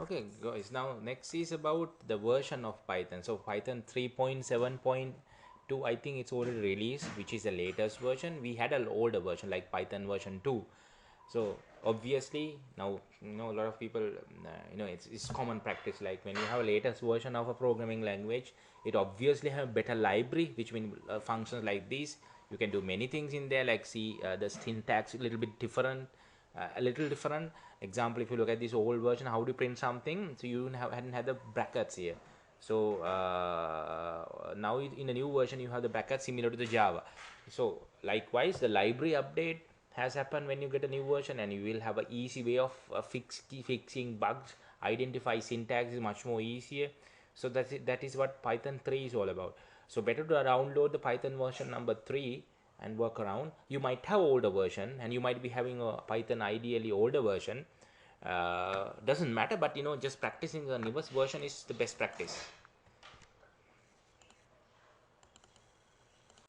Okay, guys, now next is about the version of Python. So Python 3.7.2, I think it's already released, which is the latest version. We had an older version like Python version 2. So obviously now a lot of people it's common practice, like when you have a latest version of a programming language, it obviously have better library, which means functions like this. You can do many things in there, like see the syntax a little bit different, a little different. Example, if you look at this old version, how do you print something? So you hadn't had the brackets here. So now in a new version you have the brackets similar to the Java. So likewise, the library update has happened when you get a new version, and you will have an easy way of fixing bugs. Identify syntax is much more easier. So that is what Python 3 is all about. So better to download the Python version number 3 and work around. You might have older version, and you might be having a Python ideally older version. Doesn't matter, but just practicing the newest version is the best practice.